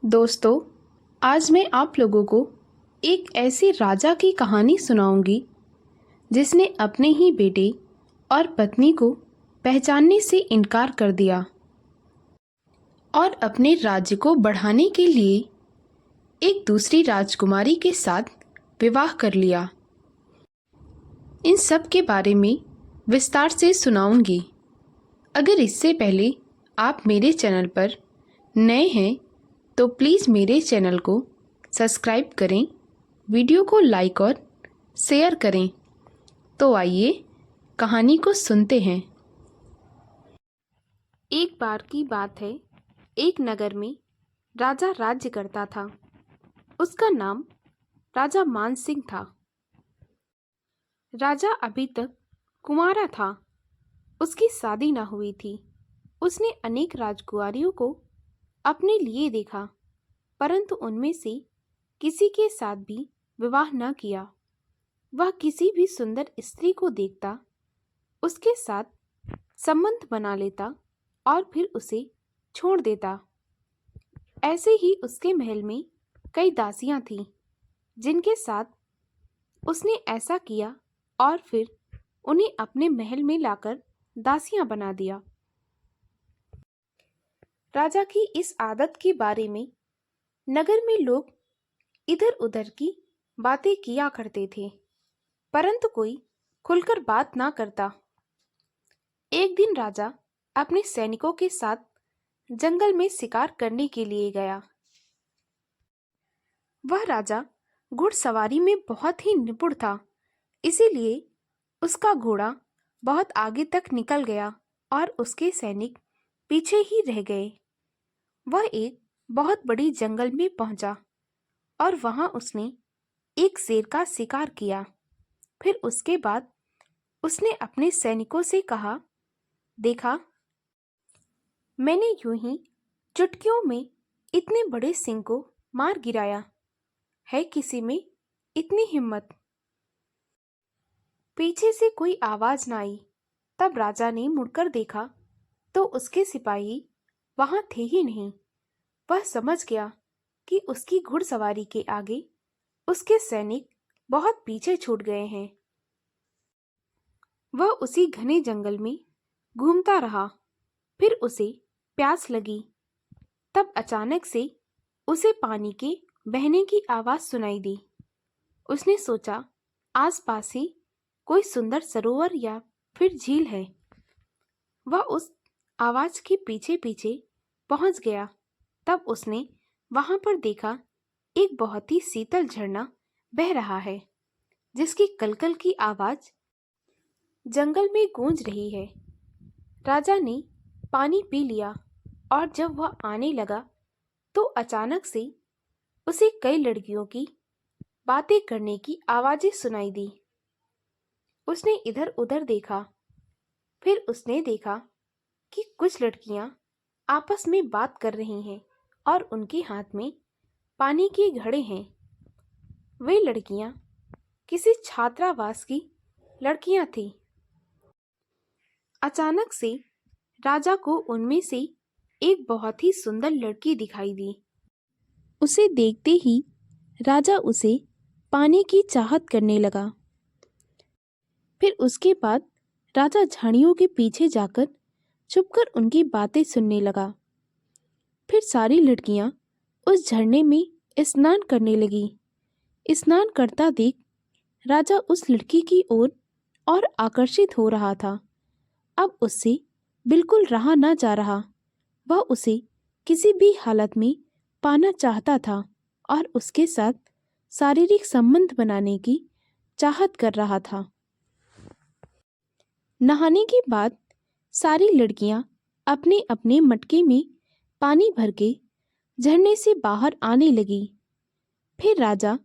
दोस्तों, आज मैं आप लोगों को एक ऐसे राजा की कहानी सुनाऊंगी जिसने अपने ही बेटे और पत्नी को पहचानने से इनकार कर दिया और अपने राज्य को बढ़ाने के लिए एक दूसरी राजकुमारी के साथ विवाह कर लिया। इन सब के बारे में विस्तार से सुनाऊंगी। अगर इससे पहले आप मेरे चैनल पर नए हैं तो प्लीज़ मेरे चैनल को सब्सक्राइब करें, वीडियो को लाइक और शेयर करें। तो आइए कहानी को सुनते हैं। एक बार की बात है, एक नगर में राजा राज्य करता था। उसका नाम राजा मान सिंह था। राजा अभी तक कुंवारा था। उसकी शादी न हुई थी। उसने अनेक राजकुमारियों को अपने लिए देखा, परंतु उनमें से किसी के साथ भी विवाह न किया। वह किसी भी सुंदर स्त्री को देखता, उसके साथ संबंध बना लेता और फिर उसे छोड़ देता। ऐसे ही उसके महल में कई दासियां थीं, जिनके साथ उसने ऐसा किया और फिर उन्हें अपने महल में लाकर दासियां बना दिया। राजा की इस आदत के बारे में नगर में लोग इधर उधर की बातें किया करते थे, परंतु कोई खुलकर बात ना करता। एक दिन राजा अपने सैनिकों के साथ जंगल में शिकार करने के लिए गया। वह राजा घुड़सवारी में बहुत ही निपुण था, इसीलिए उसका घोड़ा बहुत आगे तक निकल गया और उसके सैनिक पीछे ही रह गए। वह एक बहुत बड़ी जंगल में पहुंचा और वहां उसने एक शेर का शिकार किया। फिर उसके बाद उसने अपने सैनिकों से कहा, देखा, मैंने यूं ही चुटकियों में इतने बड़े सिंह को मार गिराया है। किसी में इतनी हिम्मत? पीछे से कोई आवाज ना आई। तब राजा ने मुड़कर देखा तो उसके सिपाही वहां थे ही नहीं। वह समझ गया कि उसकी घुड़सवारी के आगे उसके सैनिक बहुत पीछे छूट गए हैं। वह उसी घने जंगल में घूमता रहा। फिर उसे प्यास लगी। तब अचानक से उसे पानी के बहने की आवाज सुनाई दी। उसने सोचा, आसपास ही कोई सुंदर सरोवर या फिर झील है। वह उस आवाज के पीछे पीछे पहुंच गया। तब उसने वहां पर देखा, एक बहुत ही शीतल झरना बह रहा है, जिसकी कलकल की आवाज जंगल में गूंज रही है। राजा ने पानी पी लिया और जब वह आने लगा तो अचानक से उसे कई लड़कियों की बातें करने की आवाजें सुनाई दी। उसने इधर उधर देखा। फिर उसने देखा कि कुछ लड़कियां आपस में बात कर रही हैं और उनके हाथ में पानी के घड़े हैं। वे लड़कियां किसी छात्रावास की लड़कियां थीं। अचानक से राजा को उनमें से एक बहुत ही सुंदर लड़की दिखाई दी। उसे देखते ही राजा उसे पाने की चाहत करने लगा। फिर उसके बाद राजा झाड़ियों के पीछे जाकर छुपकर उनकी बातें सुनने लगा। फिर सारी लड़कियां उस झरने में स्नान करने लगी। स्नान करता देख राजा उस लड़की की ओर और आकर्षित हो रहा था। अब उससे बिल्कुल रहा ना जा रहा। वह उसे किसी भी हालत में पाना चाहता था और उसके साथ शारीरिक संबंध बनाने की चाहत कर रहा था। नहाने के बाद सारी लड़कियां अपने अपने मटके में पानी भर के झरने से बाहर आने लगी। फिर राजा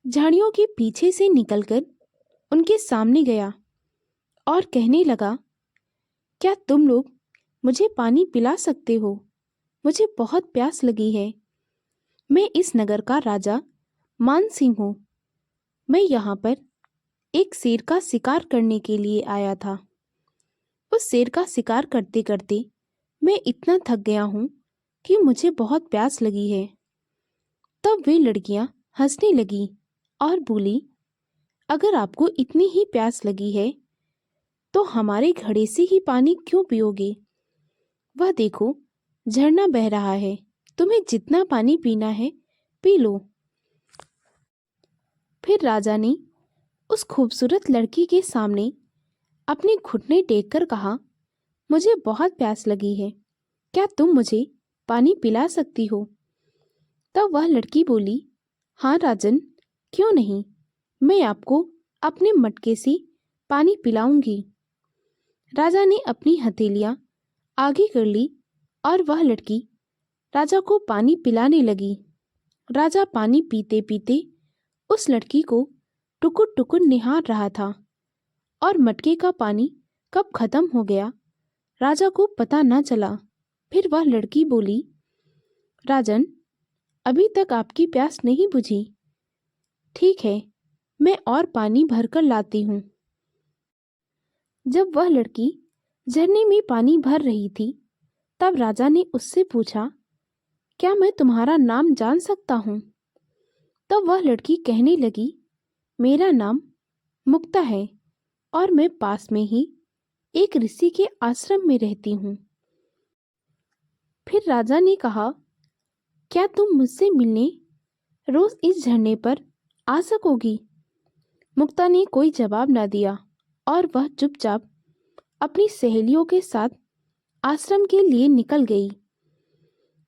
झाड़ियों के पीछे से निकलकर उनके सामने गया और कहने लगा, क्या तुम लोग मुझे पानी पिला सकते हो? मुझे बहुत प्यास लगी है। मैं इस नगर का राजा मान सिंह हूँ। मैं यहाँ पर एक शेर का शिकार करने के लिए आया था। उस शेर का शिकार करते करते मैं इतना थक गया हूँ कि मुझे बहुत प्यास लगी है। तब वे लड़कियां हंसने लगी और बोली, अगर आपको इतनी ही प्यास लगी है तो हमारे घड़े से ही पानी क्यों पियोगे? वह देखो, झरना बह रहा है, तुम्हें जितना पानी पीना है पी लो। फिर राजा ने उस खूबसूरत लड़की के सामने अपने घुटने टेक कर कहा, मुझे बहुत प्यास लगी है, क्या तुम मुझे पानी पिला सकती हो? तब वह लड़की बोली, हाँ राजन, क्यों नहीं, मैं आपको अपने मटके से पानी पिलाऊंगी। राजा ने अपनी हथेलियां आगे कर ली और वह लड़की राजा को पानी पिलाने लगी। राजा पानी पीते पीते उस लड़की को टुकुर टुकुर निहार रहा था और मटके का पानी कब खत्म हो गया राजा को पता न चला। फिर वह लड़की बोली, राजन, अभी तक आपकी प्यास नहीं बुझी? ठीक है, मैं और पानी भरकर लाती हूँ। जब वह लड़की झरने में पानी भर रही थी तब राजा ने उससे पूछा, क्या मैं तुम्हारा नाम जान सकता हूँ? तब वह लड़की कहने लगी, मेरा नाम मुक्ता है और मैं पास में ही एक ऋषि के आश्रम में रहती हूँ। फिर राजा ने कहा, क्या तुम मुझसे मिलने रोज इस झरने पर आ सकोगी? मुक्ता ने कोई जवाब न दिया और वह चुपचाप अपनी सहेलियों के साथ आश्रम के लिए निकल गई।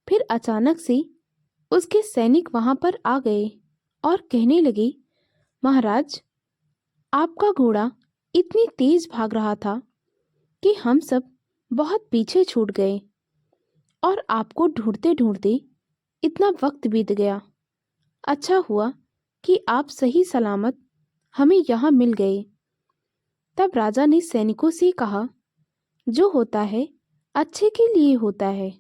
फिर अचानक से उसके सैनिक वहां पर आ गए और कहने लगे, महाराज, आपका घोड़ा इतनी तेज भाग रहा था कि हम सब बहुत पीछे छूट गए और आपको ढूंढते ढूंढते इतना वक्त बीत गया। अच्छा हुआ कि आप सही सलामत हमें यहाँ मिल गए। तब राजा ने सैनिकों से कहा, जो होता है अच्छे के लिए होता है।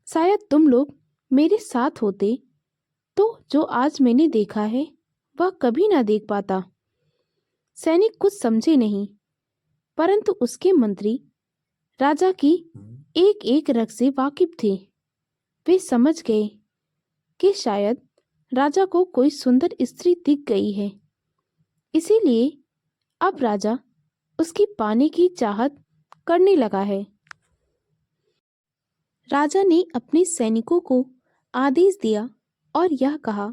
शायद तुम लोग मेरे साथ होते तो जो आज मैंने देखा है वह कभी ना देख पाता। सैनिक कुछ समझे नहीं, परंतु उसके मंत्री राजा की एक एक रग से वाकिफ थे। वे समझ गए कि शायद राजा को कोई सुंदर स्त्री दिख गई है, इसीलिए अब राजा उसकी पाने की चाहत करने लगा है। राजा ने अपने सैनिकों को आदेश दिया और यह कहा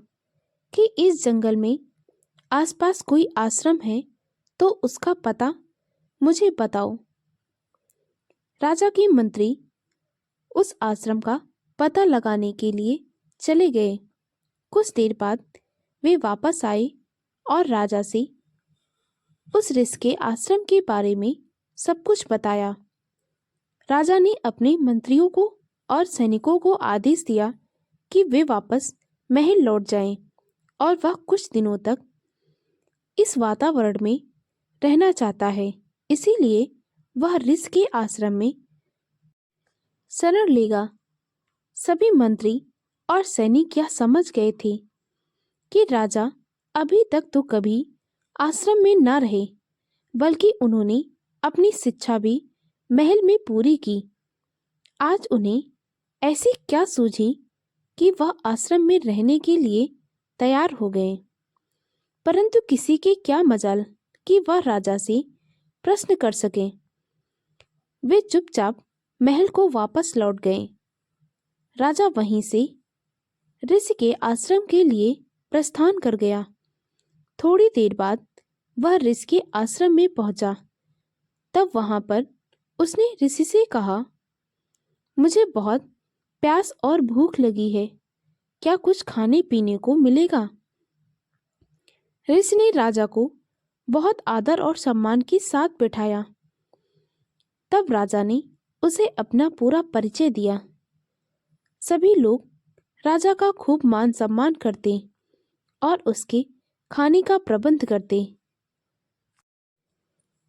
कि इस जंगल में आसपास कोई आश्रम है तो उसका पता मुझे बताओ। राजा के मंत्री उस आश्रम का पता लगाने के लिए चले गए। कुछ देर बाद वे वापस आए और राजा से उस ऋषि के आश्रम के बारे में सब कुछ बताया। राजा ने अपने मंत्रियों को और सैनिकों को आदेश दिया कि वे वापस महल लौट जाएं और वह कुछ दिनों तक इस वातावरण में रहना चाहता है, इसीलिए वह ऋषि के आश्रम में शरण लेगा। सभी मंत्री और सैनिक यह समझ गए थे कि राजा अभी तक तो कभी आश्रम में न रहे, बल्कि उन्होंने अपनी शिक्षा भी महल में पूरी की। आज उन्हें ऐसी क्या सूझी कि वह आश्रम में रहने के लिए तैयार हो गए। परंतु किसी के क्या मजाल कि वह राजा से प्रश्न कर सके। वे चुपचाप महल को वापस लौट गए। राजा वहीं से ऋषि के आश्रम के लिए प्रस्थान कर गया। थोड़ी देर बाद वह ऋषि के आश्रम में पहुंचा। तब वहां पर उसने ऋषि से कहा, मुझे बहुत प्यास और भूख लगी है, क्या कुछ खाने पीने को मिलेगा? ऋषि ने राजा को बहुत आदर और सम्मान के साथ बिठाया। तब राजा ने उसे अपना पूरा परिचय दिया। सभी लोग राजा का खूब मान सम्मान करते और उसके खाने का प्रबंध करते।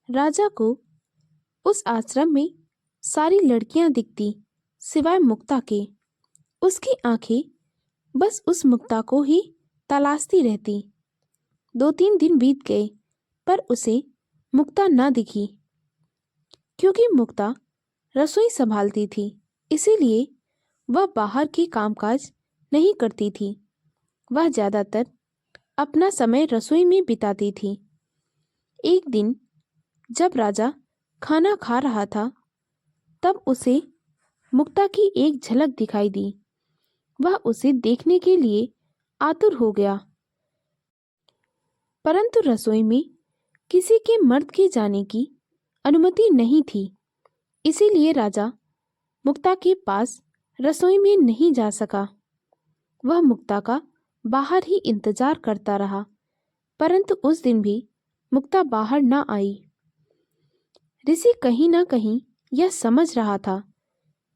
राजा को उस आश्रम में सारी लड़कियां दिखती सिवाय मुक्ता के। उसकी आंखें बस उस मुक्ता को ही तलाशती रहती। 2-3 दिन बीत गए पर उसे मुक्ता न दिखी। क्योंकि मुक्ता रसोई संभालती थी, इसीलिए वह बाहर के कामकाज नहीं करती थी। वह ज्यादातर अपना समय रसोई में बिताती थी। एक दिन जब राजा खाना खा रहा था, तब उसे मुक्ता की एक झलक दिखाई दी। वह उसे देखने के लिए आतुर हो गया, परंतु रसोई में किसी के मर्द के जाने की अनुमति नहीं थी। इसीलिए राजा मुक्ता के पास रसोई में नहीं जा सका। वह मुक्ता का बाहर ही इंतजार करता रहा, परंतु उस दिन भी मुक्ता बाहर न आई। ऋषि कहीं ना कहीं यह समझ रहा था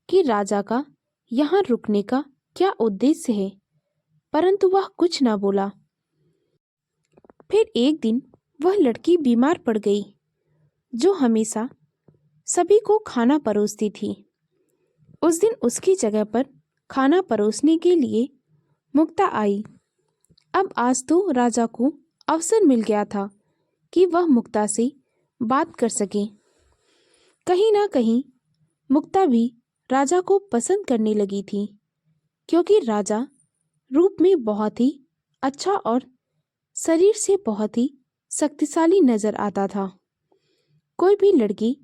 कि राजा का यहाँ रुकने का क्या उद्देश्य है, परंतु वह कुछ न बोला। फिर एक दिन वह लड़की बीमार पड़ गई, जो हमेशा सभी को खाना परोसती थी। उस दिन उसकी जगह पर खाना परोसने के लिए मुक्ता आई। अब आज तो राजा को अवसर मिल गया था कि वह मुक्ता से बात कर सके। कहीं ना कहीं मुक्ता भी राजा को पसंद करने लगी थी, क्योंकि राजा रूप में बहुत ही अच्छा और शरीर से बहुत ही शक्तिशाली नजर आता था। कोई भी लड़की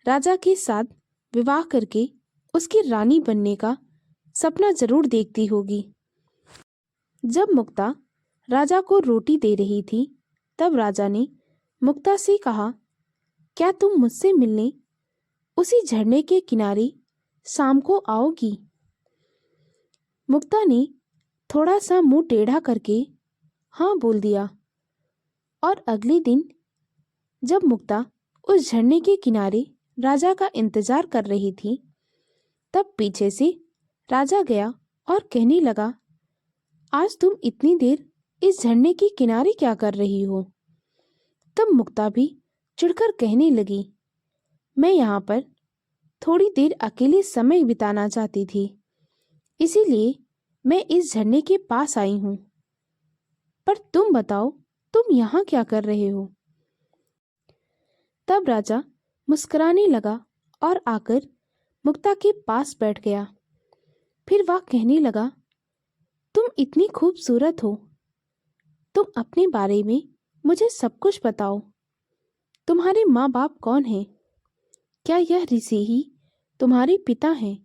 राजा के साथ विवाह करके उसकी रानी बनने का सपना जरूर देखती होगी। जब मुक्ता राजा को रोटी दे रही थी, तब राजा ने मुक्ता से कहा, क्या तुम मुझसे मिलने उसी झरने के किनारे शाम को आओगी? मुक्ता ने थोड़ा सा मुंह टेढ़ा करके हाँ बोल दिया। और अगले दिन जब मुक्ता उस झरने के किनारे राजा का इंतजार कर रही थी, तब पीछे से राजा गया और कहने लगा, आज तुम इतनी देर इस झरने के किनारे क्या कर रही हो? तब मुक्ता भी चिढ़कर कहने लगी, मैं यहाँ पर थोड़ी देर अकेले समय बिताना चाहती थी, इसीलिए मैं इस झरने के पास आई हूँ। पर तुम बताओ, तुम यहाँ क्या कर रहे हो? तब राजा मुस्कुराने लगा और आकर मुक्ता के पास बैठ गया। फिर वह कहने लगा, तुम इतनी खूबसूरत हो, तुम अपने बारे में मुझे सब कुछ बताओ। तुम्हारे माँ बाप कौन हैं? क्या यह ऋषि ही तुम्हारे पिता हैं?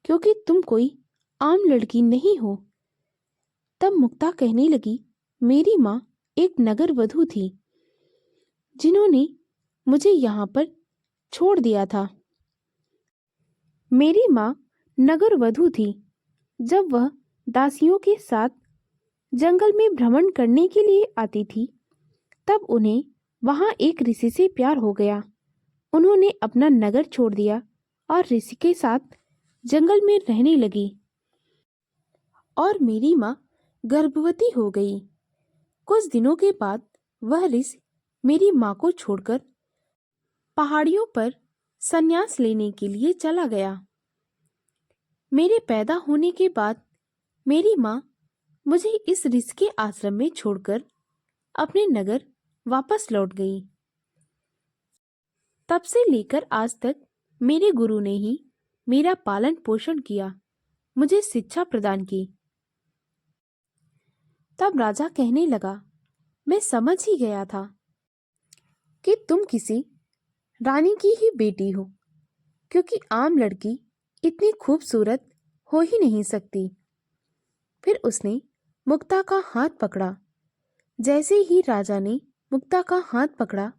क्योंकि तुम कोई आम लड़की नहीं हो। तब मुक्ता कहने लगी, मेरी माँ एक नगर वधू थी, जिन्होंने मुझे यहाँ पर छोड़ दिया था। मेरी माँ नगर वधू थी। जब वह दासियों के साथ जंगल में भ्रमण करने के लिए आती थी, तब उन्हें वहां एक ऋषि से प्यार हो गया। उन्होंने अपना नगर छोड़ दिया और ऋषि के साथ जंगल में रहने लगी। और मेरी माँ गर्भवती हो गई। कुछ दिनों के बाद वह ऋषि मेरी माँ को छोड़कर पहाड़ियों पर संन्यास लेने के लिए चला गया। मेरे पैदा होने के बाद मेरी माँ मुझे इस ऋषि के आश्रम में छोड़कर अपने नगर वापस लौट गई। तब से लेकर आज तक मेरे गुरु ने ही मेरा पालन पोषण किया, मुझे शिक्षा प्रदान की। तब राजा कहने लगा, मैं समझ ही गया था कि तुम किसी रानी की ही बेटी हो, क्योंकि आम लड़की इतनी खूबसूरत हो ही नहीं सकती। फिर उसने मुक्ता का हाथ पकड़ा। जैसे ही राजा ने मुक्ता का हाथ पकड़ा,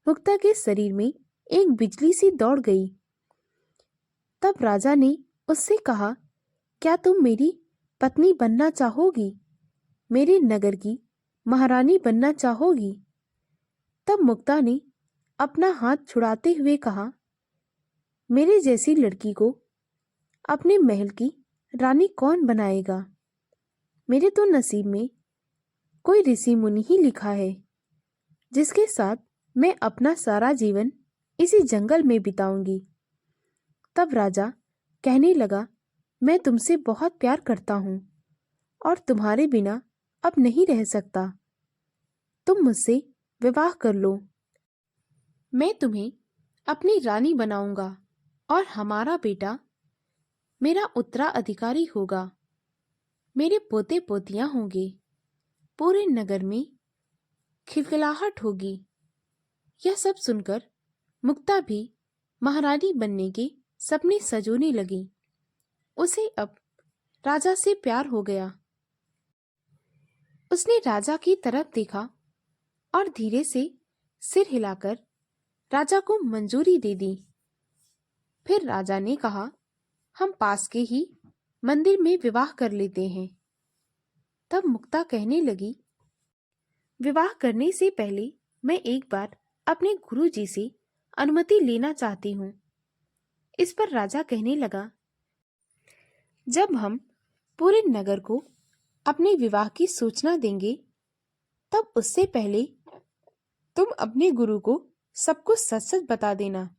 मुक्ता के शरीर में एक बिजली सी दौड़ गई। तब राजा ने उससे कहा, क्या तुम मेरी पत्नी बनना चाहोगी? मेरे नगर की महारानी बनना चाहोगी? तब मुक्ता ने अपना हाथ छुड़ाते हुए कहा, मेरे जैसी लड़की को अपने महल की रानी कौन बनाएगा? मेरे तो नसीब में कोई ऋषि मुनि ही लिखा है, जिसके साथ मैं अपना सारा जीवन इसी जंगल में बिताऊंगी। तब राजा कहने लगा, मैं तुमसे बहुत प्यार करता हूँ और तुम्हारे बिना अब नहीं रह सकता। तुम मुझसे विवाह कर लो। मैं तुम्हें अपनी रानी बनाऊंगा और हमारा बेटा मेरा उत्तराधिकारी होगा। मेरे पोते पोतियां होंगे, पूरे नगर में खिलखिलाहट होगी। यह सब सुनकर मुक्ता भी महारानी बनने के सपने सजोने लगी। उसे अब राजा से प्यार हो गया। उसने राजा की तरफ देखा और धीरे से सिर हिलाकर राजा को मंजूरी दे दी। फिर राजा ने कहा, हम पास के ही मंदिर में विवाह कर लेते हैं। तब मुक्ता कहने लगी, विवाह करने से पहले मैं एक बार अपने गुरुजी से अनुमति लेना चाहती हूँ। इस पर राजा कहने लगा, जब हम पूरे नगर को अपने विवाह की सूचना देंगे, तब उससे पहले तुम अपने गुरु को सब कुछ सच सच बता देना।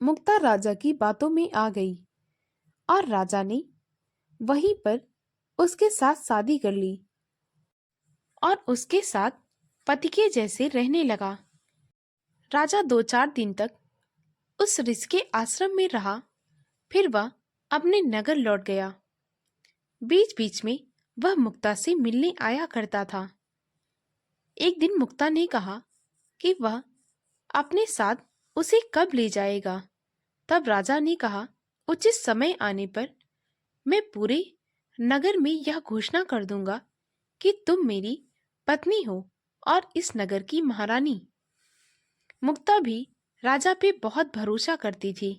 मुक्ता राजा की बातों में आ गई और राजा ने वहीं पर उसके साथ शादी कर ली और उसके साथ पति के जैसे रहने लगा। राजा 2-4 दिन तक उस ऋषि के आश्रम में रहा। फिर वह अपने नगर लौट गया। बीच बीच में वह मुक्ता से मिलने आया करता था। एक दिन मुक्ता ने कहा कि वह अपने साथ उसे कब ले जाएगा। तब राजा ने कहा, उचित समय आने पर मैं पूरे नगर में यह घोषणा कर दूंगा कि तुम मेरी पत्नी हो और इस नगर की महारानी। मुक्ता भी राजा पे बहुत भरोसा करती थी।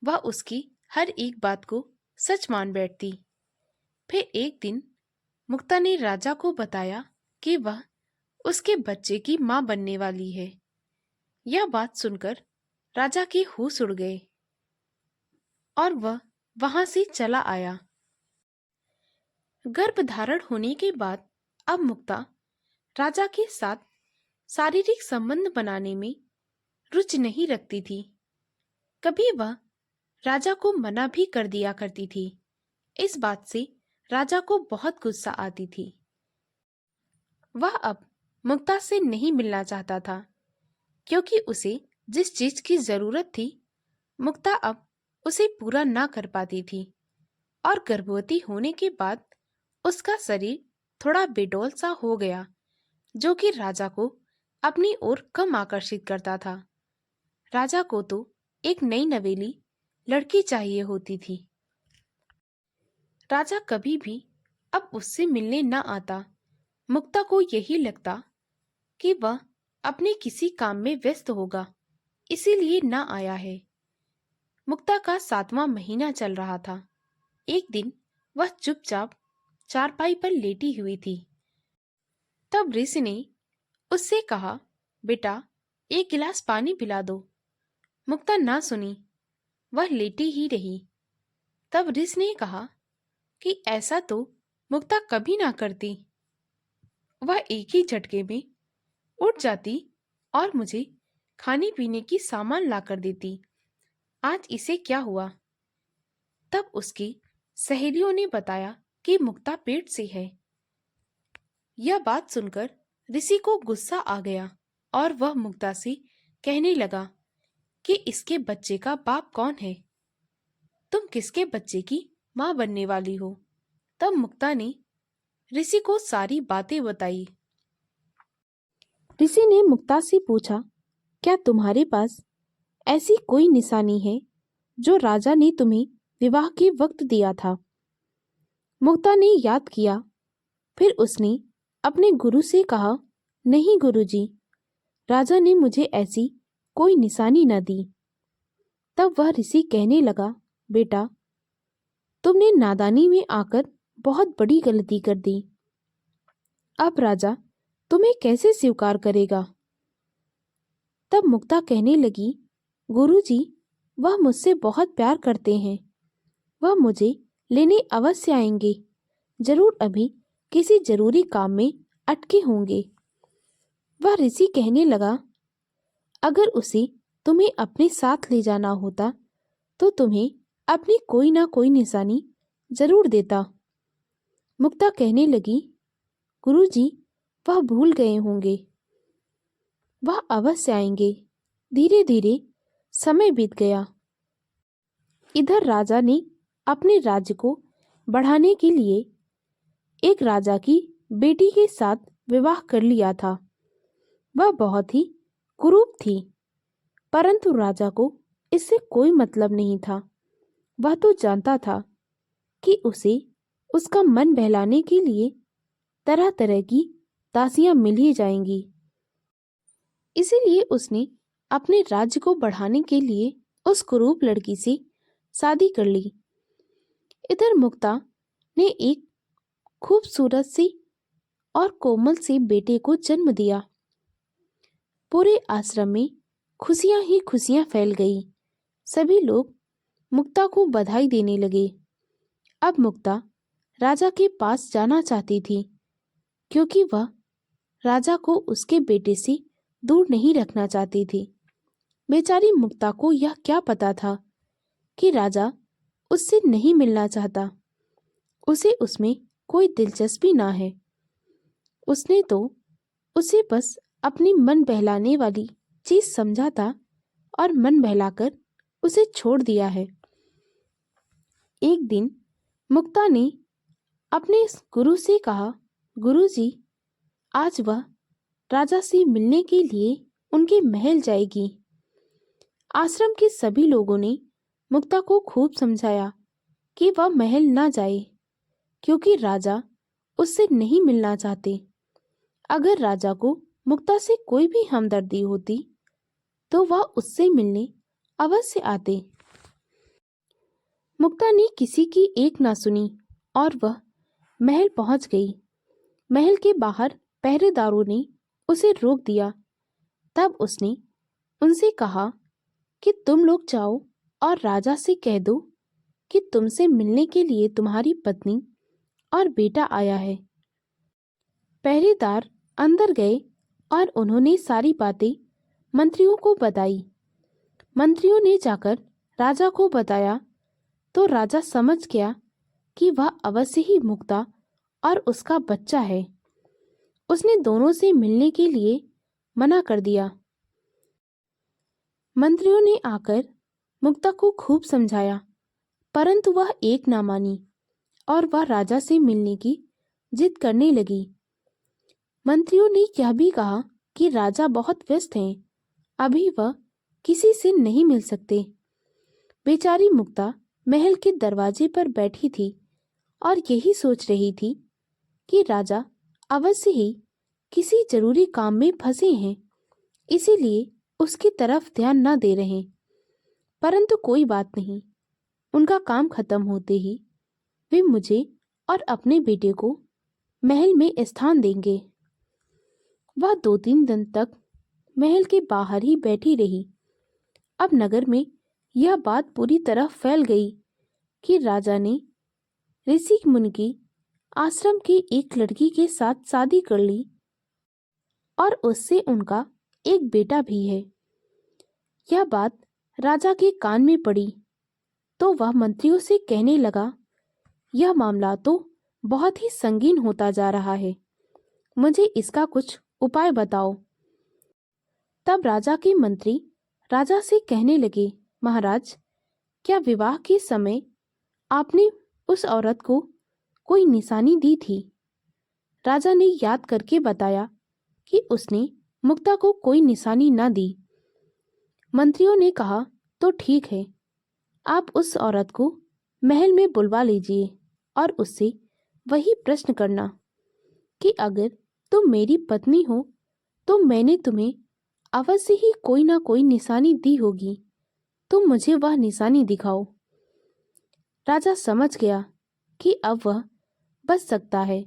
वह उसकी हर एक बात को सच मान बैठती। फिर एक दिन मुक्ता ने राजा को बताया कि वह उसके बच्चे की मां बनने वाली है। यह बात सुनकर राजा के होश उड़ गए और वह वहां से चला आया। गर्भधारण होने के बाद अब मुक्ता राजा के साथ शारीरिक संबंध बनाने में रुचि नहीं रखती थी। कभी वह राजा को मना भी कर दिया करती थी। इस बात से राजा को बहुत गुस्सा आती थी। वह अब मुक्ता से नहीं मिलना चाहता था, क्योंकि उसे जिस चीज की जरूरत थी मुक्ता अब उसे पूरा ना कर पाती थी। और गर्भवती होने के बाद उसका शरीर थोड़ा बेडौल सा हो गया, जो कि राजा को अपनी ओर कम आकर्षित करता था। राजा को तो एक नई नवेली लड़की चाहिए होती थी। राजा कभी भी अब उससे मिलने न आता। मुक्ता को यही लगता कि वह अपने किसी काम में व्यस्त होगा, इसीलिए न आया है। मुक्ता का 7वां महीना चल रहा था। एक दिन वह चुपचाप चारपाई पर लेटी हुई थी। तब ऋषि ने उससे कहा, बेटा 1 गिलास पानी पिला दो। मुक्ता ना सुनी, वह लेटी ही रही। तब ऋषि ने कहा कि ऐसा तो मुक्ता कभी ना करती। वह एक ही झटके में उठ जाती और मुझे खाने पीने की सामान ला कर देती। आज इसे क्या हुआ? तब उसकी सहेलियों ने बताया कि मुक्ता पेट से है। यह बात सुनकर ऋषि को गुस्सा आ गया और वह मुक्ता से कहने लगा कि इसके बच्चे का बाप कौन है? तुम किसके बच्चे की मां बनने वाली हो? तब मुक्ता ने ऋषि को सारी बातें बताई। ऋषि ने मुक्ता से पूछा, क्या तुम्हारे पास ऐसी कोई निशानी है जो राजा ने तुम्हें विवाह के वक्त दिया था? मुक्ता ने याद किया। फिर उसने अपने गुरु से कहा, नहीं गुरुजी, राजा ने मुझे ऐसी कोई निशानी न दी। तब वह ऋषि कहने लगा, बेटा तुमने नादानी में आकर बहुत बड़ी गलती कर दी। अब राजा तुम्हें कैसे स्वीकार करेगा? तब मुक्ता कहने लगी, गुरुजी, वह मुझसे बहुत प्यार करते हैं। वह मुझे लेने अवश्य आएंगे। जरूर अभी किसी जरूरी काम में अटके होंगे। वह ऋषि कहने लगा, अगर उसे तुम्हें अपने साथ ले जाना होता तो तुम्हें अपनी कोई ना कोई निशानी जरूर देता। मुक्ता कहने लगी, गुरुजी, वह भूल गए होंगे। वह अवश्य आएंगे। धीरे धीरे समय बीत गया। इधर राजा ने अपने राज्य को बढ़ाने के लिए एक राजा की बेटी के साथ विवाह कर लिया था। वह बहुत ही कुरूप थी, परंतु राजा को इससे कोई मतलब नहीं था। वह तो जानता था कि उसे उसका मन बहलाने के लिए तरह तरह की दासियां मिल ही जाएंगी। इसीलिए उसने अपने राज्य को बढ़ाने के लिए उस कुरूप लड़की से शादी कर ली। इधर मुक्ता ने एक खूबसूरत सी और कोमल से बेटे को जन्म दिया। पूरे आश्रम में खुशियां ही खुशियां फैल गई। सभी लोग मुक्ता को बधाई देने लगे। अब मुक्ता राजा के पास जाना चाहती थी, क्योंकि वह राजा को उसके बेटे से दूर नहीं रखना चाहती थी। बेचारी मुक्ता को यह क्या पता था कि राजा उससे नहीं मिलना चाहता, उसे उसमें कोई दिलचस्पी ना है। उसने तो उसे बस अपनी मन बहलाने वाली चीज समझा था और मन बहलाकर उसे छोड़ दिया है। एक दिन मुक्ता ने अपने गुरु से कहा, गुरुजी, आज वह राजा से मिलने के लिए उनके महल जाएगी। आश्रम के सभी लोगों ने मुक्ता को खूब समझाया कि वह महल ना जाए, क्योंकि राजा उससे नहीं मिलना चाहते। अगर राजा को मुक्ता से कोई भी हमदर्दी होती तो वह उससे मिलने अवश्य आते। मुक्ता ने किसी की एक ना सुनी और वह महल पहुंच गई। महल के बाहर पहरेदारों ने उसे रोक दिया। तब उसने उनसे कहा कि तुम लोग जाओ और राजा से कह दो कि तुमसे मिलने के लिए तुम्हारी पत्नी और बेटा आया है। पहरेदार अंदर गए और उन्होंने सारी बातें मंत्रियों को बताई। मंत्रियों ने जाकर राजा को बताया तो राजा समझ गया कि वह अवश्य ही मुक्ता और उसका बच्चा है। उसने दोनों से मिलने के लिए मना कर दिया। मंत्रियों ने आकर मुक्ता को खूब समझाया, परंतु वह एक ना मानी और वह राजा से मिलने की जिद करने लगी। मंत्रियों ने यह भी कहा कि राजा बहुत व्यस्त हैं, अभी वह किसी से नहीं मिल सकते। बेचारी मुक्ता महल के दरवाजे पर बैठी थी और यही सोच रही थी कि राजा अवश्य ही किसी जरूरी काम में फंसे हैं, इसीलिए उसकी तरफ ध्यान न दे रहे। परंतु कोई बात नहीं, उनका काम खत्म होते ही वे मुझे और अपने बेटे को महल में स्थान देंगे। वह 2-3 दिन तक महल के बाहर ही बैठी रही। अब नगर में यह बात पूरी तरह फैल गई कि राजा ने ऋषि मुनि की आश्रम की एक लड़की के साथ शादी कर ली और उससे उनका एक बेटा भी है। यह बात राजा के कान में पड़ी तो वह मंत्रियों से कहने लगा, यह मामला तो बहुत ही संगीन होता जा रहा है, मुझे इसका कुछ उपाय बताओ। तब राजा के मंत्री राजा से कहने लगे, महाराज, क्या विवाह के समय आपने उस औरत को कोई निशानी दी थी? राजा ने याद करके बताया कि उसने मुक्ता को कोई निशानी ना दी। मंत्रियों ने कहा, तो ठीक है, आप उस औरत को महल में बुलवा लीजिए और उससे वही प्रश्न करना कि अगर तुम मेरी पत्नी हो तो मैंने तुम्हें अवश्य ही कोई ना कोई निशानी दी होगी, तुम मुझे वह निशानी दिखाओ। राजा समझ गया कि अब वह बच सकता है।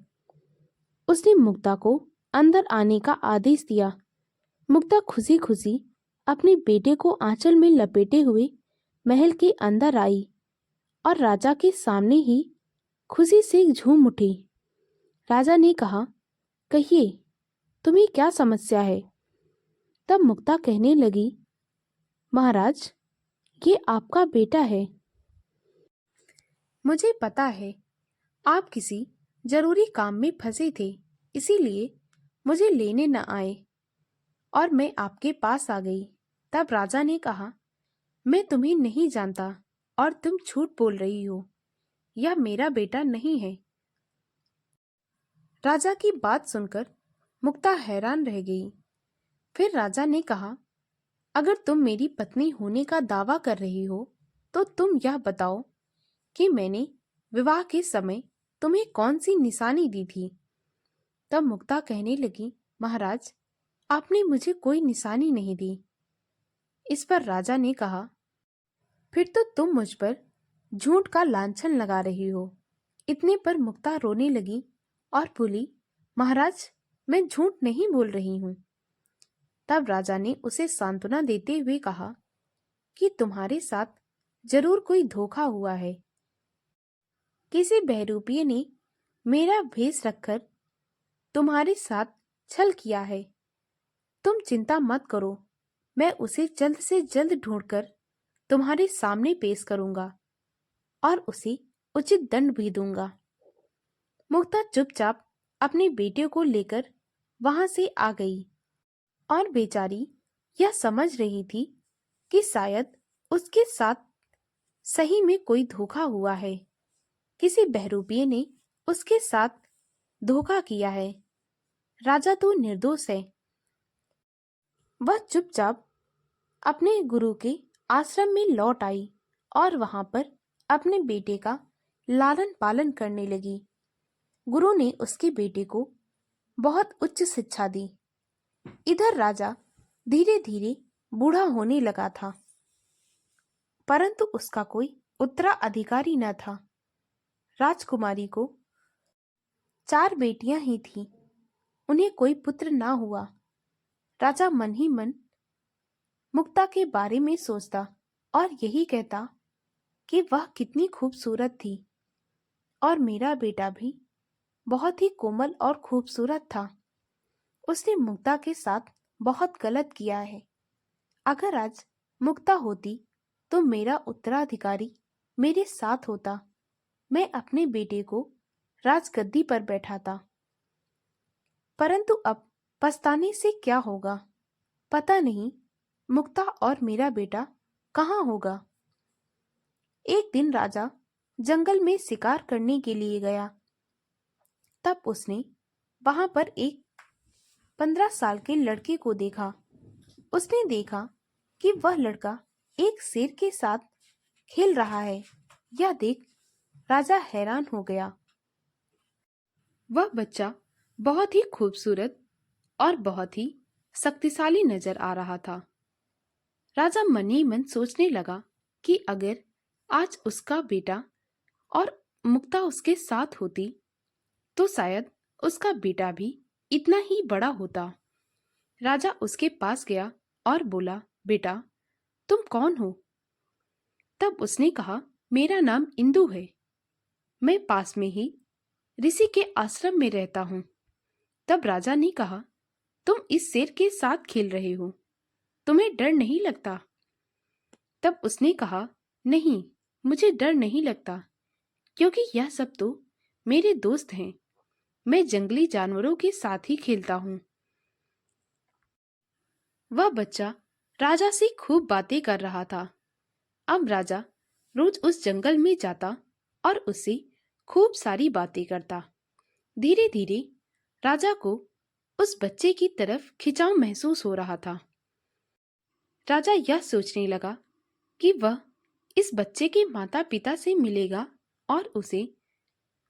उसने मुक्ता को अंदर आने का आदेश दिया। मुक्ता खुशी खुशी अपने बेटे को आंचल में लपेटे हुए महल के अंदर आई और राजा के सामने ही खुशी से झूम उठी। राजा ने कहा, कहिए, तुम्हें क्या समस्या है? तब मुक्ता कहने लगी, महाराज, ये आपका बेटा है। मुझे पता है आप किसी जरूरी काम में फंसे थे, इसीलिए मुझे लेने न आए और मैं आपके पास आ गई। तब राजा ने कहा, मैं तुम्हें नहीं जानता और तुम झूठ बोल रही हो, यह मेरा बेटा नहीं है। राजा की बात सुनकर मुक्ता हैरान रह गई। फिर राजा ने कहा, अगर तुम मेरी पत्नी होने का दावा कर रही हो तो तुम यह बताओ कि मैंने विवाह के समय तुम्हें कौन सी निशानी दी थी। तब मुक्ता कहने लगी, महाराज, आपने मुझे कोई निशानी नहीं दी। इस पर राजा ने कहा, फिर तो तुम मुझ पर झूठ का लांछन लगा रही हो। इतने पर मुक्ता रोने लगी और बोली, महाराज, मैं झूठ नहीं बोल रही हूं। तब राजा ने उसे सांत्वना देते हुए कहा कि तुम्हारे साथ जरूर कोई धोखा हुआ है। किसी बहरूपिये ने मेरा भेष रखकर तुम्हारे साथ छल किया है। तुम चिंता मत करो, मैं उसे जल्द से जल्द ढूंढकर तुम्हारे सामने पेश करूंगा और उसे उचित दंड भी दूंगा। मुक्ता चुपचाप अपने बेटे को लेकर वहां से आ गई और बेचारी यह समझ रही थी कि शायद उसके साथ सही में कोई धोखा हुआ है। किसी बहरूपिये ने उसके साथ धोखा किया है। राजा तो निर्दोष है। वह चुपचाप अपने गुरु के आश्रम में लौट आई और वहां पर अपने बेटे का लालन पालन करने लगी। गुरु ने उसके बेटे को बहुत उच्च शिक्षा दी। इधर राजा धीरे धीरे बूढ़ा होने लगा था, परंतु उसका कोई उत्तराधिकारी न था। राजकुमारी को 4 बेटियां ही थीं, उन्हें कोई पुत्र ना हुआ। राजा मन ही मन मुक्ता के बारे में सोचता और यही कहता कि वह कितनी खूबसूरत थी और मेरा बेटा भी बहुत ही कोमल और खूबसूरत था। उसने मुक्ता के साथ बहुत गलत किया है। अगर आज मुक्ता होती तो मेरा उत्तराधिकारी मेरे साथ होता। मैं अपने बेटे को राजगद्दी पर बैठाता। परंतु अब पछताने से क्या होगा? पता नहीं मुक्ता और मेरा बेटा कहाँ होगा। एक दिन राजा जंगल में शिकार करने के लिए गया। तब उसने वहां पर एक 15 साल के लड़के को देखा। उसने देखा कि वह लड़का एक शेर के साथ खेल रहा है। यह देख राजा हैरान हो गया। वह बच्चा बहुत ही खूबसूरत और बहुत ही शक्तिशाली नजर आ रहा था। राजा मन ही मन सोचने लगा कि अगर आज उसका बेटा और मुक्ता उसके साथ होती तो शायद उसका बेटा भी इतना ही बड़ा होता। राजा उसके पास गया और बोला, बेटा, तुम कौन हो? तब उसने कहा, मेरा नाम इंदु है। मैं पास में ही ऋषि के आश्रम में रहता हूँ। तब राजा ने कहा, तुम इस शेर के साथ खेल रहे हो, तुम्हें डर नहीं लगता? तब उसने कहा, नहीं, मुझे डर नहीं लगता, क्योंकि यह सब तो मेरे दोस्त हैं। मैं जंगली जानवरों के साथ ही खेलता हूँ। वह बच्चा राजा से खूब बातें कर रहा था। अब राजा रोज उस जंगल में जाता और उससे खूब सारी बातें करता। धीरे धीरे राजा को उस बच्चे की तरफ खिंचाव महसूस हो रहा था। राजा यह सोचने लगा कि वह इस बच्चे के माता पिता से मिलेगा और उसे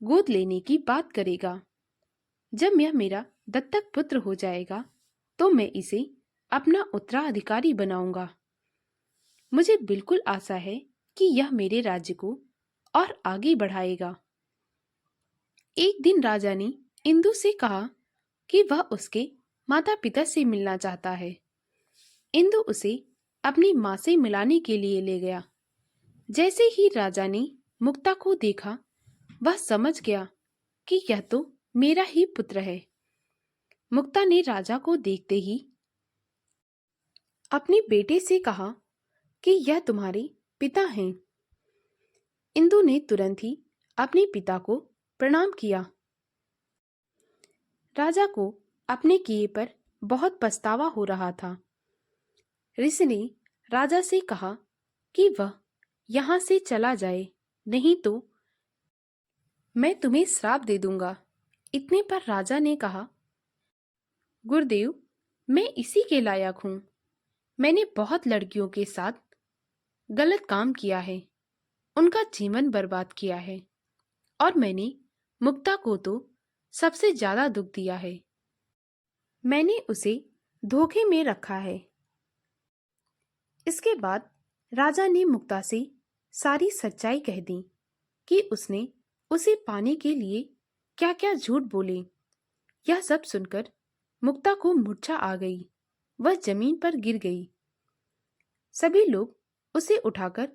गोद लेने की बात करेगा। जब यह मेरा दत्तक पुत्र हो जाएगा तो मैं इसे अपना उत्तराधिकारी बनाऊंगा। मुझे बिल्कुल आशा है कि यह मेरे राज्य को और आगे बढ़ाएगा। एक दिन राजा ने इंदु से कहा कि वह उसके माता पिता से मिलना चाहता है। इंदु उसे अपनी माँ से मिलाने के लिए ले गया। जैसे ही राजा ने मुक्ता को देखा, वह समझ गया कि यह तो मेरा ही पुत्र है। मुक्ता ने राजा को देखते ही अपने बेटे से कहा कि यह तुम्हारे पिता हैं। इंदु ने तुरंत ही अपने पिता को प्रणाम किया। राजा को अपने किए पर बहुत पछतावा हो रहा था। ऋषि ने राजा से कहा कि वह यहाँ से चला जाए, नहीं तो मैं तुम्हें श्राप दे दूंगा। इतने पर राजा ने कहा, गुरुदेव, मैं इसी के लायक हूँ। मैंने बहुत लड़कियों के साथ गलत काम किया है, उनका जीवन बर्बाद किया है, और मैंने मुक्ता को तो सबसे ज्यादा दुख दिया है। मैंने उसे धोखे में रखा है। इसके बाद राजा ने मुक्ता से सारी सच्चाई कह दी कि उसने उसे पाने के लिए क्या क्या झूठ बोले। यह सब सुनकर मुक्ता को मूर्छा आ गई। वह जमीन पर गिर गई। सभी लोग उसे उठाकर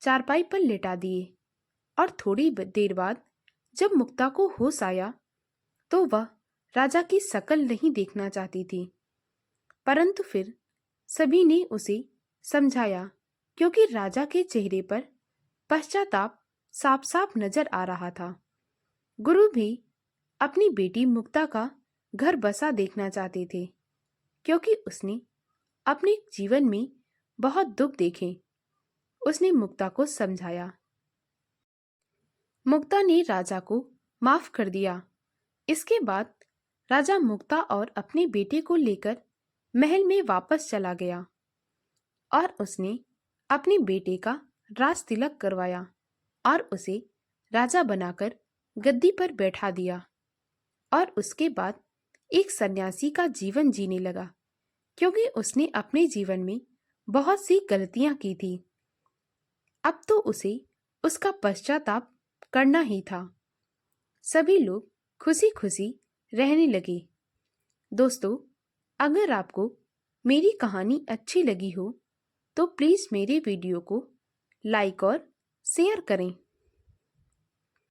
चारपाई पर लेटा दिए और थोड़ी देर बाद जब मुक्ता को होश आया तो वह राजा की शक्ल नहीं देखना चाहती थी। परंतु फिर सभी ने उसे समझाया, क्योंकि राजा के चेहरे पर पश्चाताप साफ साफ नजर आ रहा था। गुरु भी अपनी बेटी मुक्ता का घर बसा देखना चाहते थे, क्योंकि उसने अपने जीवन में बहुत दुख देखे। उसने मुक्ता को समझाया। मुक्ता ने राजा को माफ कर दिया। इसके बाद राजा मुक्ता और अपने बेटे को लेकर महल में वापस चला गया और उसने अपने बेटे का राज तिलक करवाया और उसे राजा बनाकर गद्दी पर बैठा दिया। और उसके बाद एक सन्यासी का जीवन जीने लगा, क्योंकि उसने अपने जीवन में बहुत सी गलतियां की थी। अब तो उसे उसका पश्चाताप करना ही था। सभी लोग खुशी खुशी रहने लगे। दोस्तों, अगर आपको मेरी कहानी अच्छी लगी हो तो प्लीज़ मेरे वीडियो को लाइक और शेयर करें।